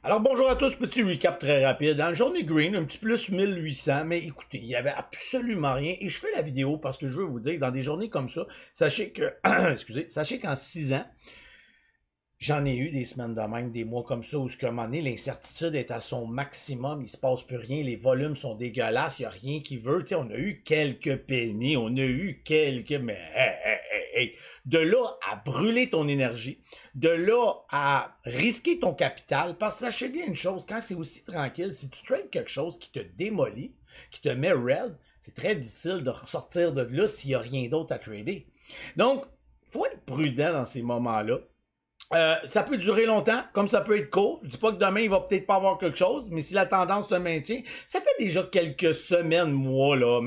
Alors bonjour à tous, petit recap très rapide. Dans la journée green, un petit plus 1800, mais écoutez, il n'y avait absolument rien. Et je fais la vidéo parce que je veux vous dire, dans des journées comme ça, sachez que, excusez, sachez qu'en 6 ans, j'en ai eu des semaines de même, des mois comme ça, où à un moment donné, l'incertitude est à son maximum, il se passe plus rien, les volumes sont dégueulasses, il n'y a rien qui veut. Tu sais, on a eu quelques pennies, on a eu quelques... Mais hey. De là à brûler ton énergie, de là à risquer ton capital, parce que sachez bien une chose, quand c'est aussi tranquille, si tu trades quelque chose qui te démolit, qui te met red, c'est très difficile de ressortir de là s'il n'y a rien d'autre à trader. Donc, il faut être prudent dans ces moments-là. Ça peut durer longtemps, comme ça peut être court. Je dis pas que demain, il va peut-être pas avoir quelque chose, mais si la tendance se maintient, ça fait déjà quelques semaines, mois, là,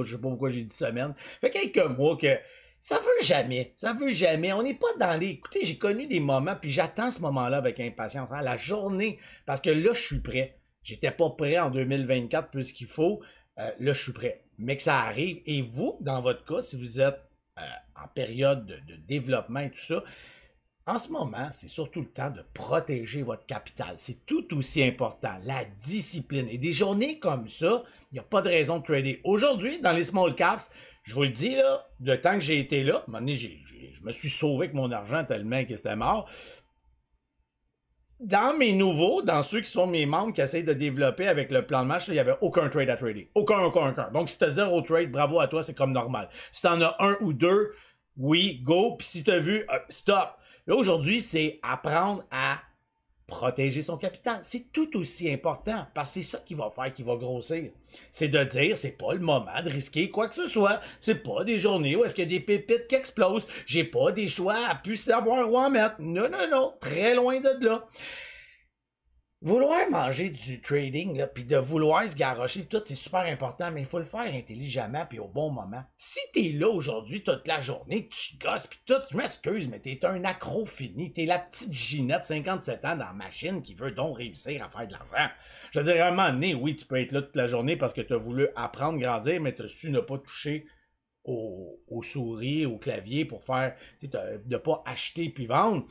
je sais pas pourquoi j'ai dit semaines, ça fait quelques mois que ça veut jamais. On n'est pas dans les... Écoutez, j'ai connu des moments, puis j'attends ce moment-là avec impatience, hein, la journée, parce que là, je suis prêt. J'étais pas prêt en 2024 plus qu'il faut. Là, je suis prêt. Mais que ça arrive, et vous, dans votre cas, si vous êtes en période de développement et tout ça, en ce moment, c'est surtout le temps de protéger votre capital. C'est tout aussi important, la discipline. Et des journées comme ça, il n'y a pas de raison de trader. Aujourd'hui, dans les small caps, je vous le dis, là, le temps que j'ai été là, à un moment donné, je me suis sauvé avec mon argent tellement que c'était mort. Dans mes nouveaux, dans ceux qui sont mes membres qui essayent de développer avec le plan de match, il n'y avait aucun trade à trader. Aucun. Donc, si tu as 0 trade, bravo à toi, c'est comme normal. Si tu en as un ou deux, oui, go. Puis si tu as vu, stop. Là, aujourd'hui, c'est apprendre à protéger son capital. C'est tout aussi important parce que c'est ça qui va faire, qui va grossir. C'est de dire, c'est pas le moment de risquer quoi que ce soit. C'est pas des journées où est-ce qu'il y a des pépites qui explosent. J'ai pas des choix à plus savoir où en mettre. Non. Très loin de là. Vouloir manger du trading, là, puis de vouloir se garrocher, tout, c'est super important, mais il faut le faire intelligemment puis au bon moment. Si t'es là aujourd'hui toute la journée, que tu gosses puis tout, je m'excuse, mais t'es un accro fini, t'es la petite Ginette, 57 ans, dans la machine qui veut donc réussir à faire de l'argent. Je veux dire, à un moment donné, oui, tu peux être là toute la journée parce que t'as voulu apprendre, grandir, mais t'as su ne pas toucher aux souris, au clavier pour faire, de pas acheter puis vendre.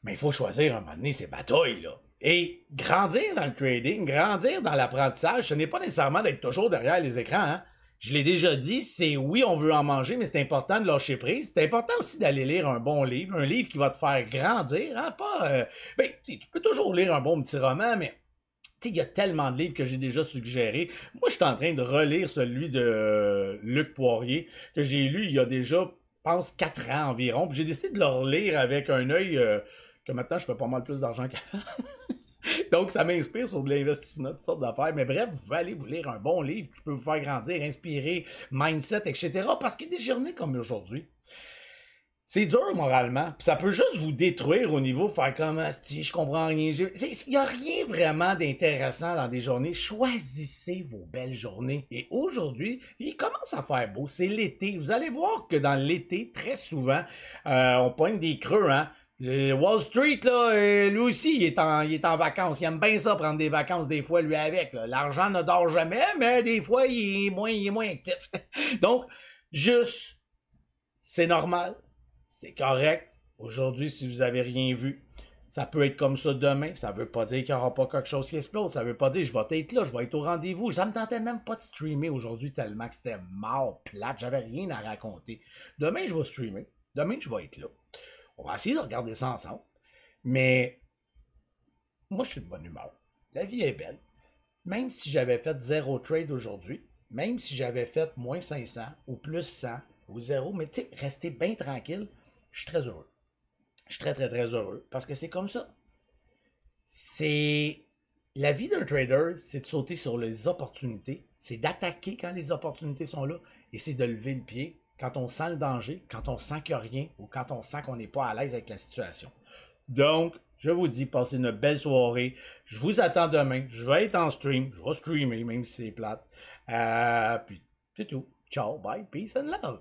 Mais il faut choisir un moment donné ses batailles, là. Et grandir dans le trading, grandir dans l'apprentissage, ce n'est pas nécessairement d'être toujours derrière les écrans, hein. Je l'ai déjà dit, c'est oui, on veut en manger, mais c'est important de lâcher prise. C'est important aussi d'aller lire un bon livre, un livre qui va te faire grandir, hein, pas... tu peux toujours lire un bon petit roman, mais il y a tellement de livres que j'ai déjà suggérés. Moi, je suis en train de relire celui de Luc Poirier, que j'ai lu il y a déjà, je pense, 4 ans environ. Puis j'ai décidé de le relire avec un œil... que maintenant je fais pas mal plus d'argent qu'avant. Donc ça m'inspire sur de l'investissement, toutes sortes d'affaires. Mais bref, vous pouvez aller vous lire un bon livre qui peut vous faire grandir, inspirer, mindset, etc. Parce que des journées comme aujourd'hui, c'est dur moralement. Puis ça peut juste vous détruire au niveau faire comme si je comprends rien. Il n'y a rien vraiment d'intéressant dans des journées. Choisissez vos belles journées. Et aujourd'hui, il commence à faire beau. C'est l'été. Vous allez voir que dans l'été, très souvent, on pogne des creux, hein. Wall Street, là, lui aussi, il est en vacances. Il aime bien ça, prendre des vacances des fois, lui, avec. L'argent ne dort jamais, mais des fois, il est moins actif. Donc, juste, c'est normal. C'est correct. Aujourd'hui, si vous avez rien vu, ça peut être comme ça demain. Ça veut pas dire qu'il n'y aura pas quelque chose qui explose. Ça veut pas dire que je vais être là, je vais être au rendez-vous. Ça me tentait même pas de streamer aujourd'hui tellement que c'était mort, plate. J'avais rien à raconter. Demain, je vais streamer. Demain, je vais être là. On va essayer de regarder ça ensemble. Mais moi, je suis de bonne humeur. La vie est belle. Même si j'avais fait 0 trade aujourd'hui, même si j'avais fait moins 500 ou plus 100 ou 0, mais tu sais, restez bien tranquille, je suis très heureux. Je suis très heureux parce que c'est comme ça. C'est... La vie d'un trader, c'est de sauter sur les opportunités, c'est d'attaquer quand les opportunités sont là et c'est de lever le pied quand on sent le danger, quand on sent qu'il n'y a rien ou quand on sent qu'on n'est pas à l'aise avec la situation. Donc, je vous dis, passez une belle soirée. Je vous attends demain. Je vais être en stream. Je vais streamer, même si c'est plate. Puis, c'est tout. Ciao, bye, peace and love.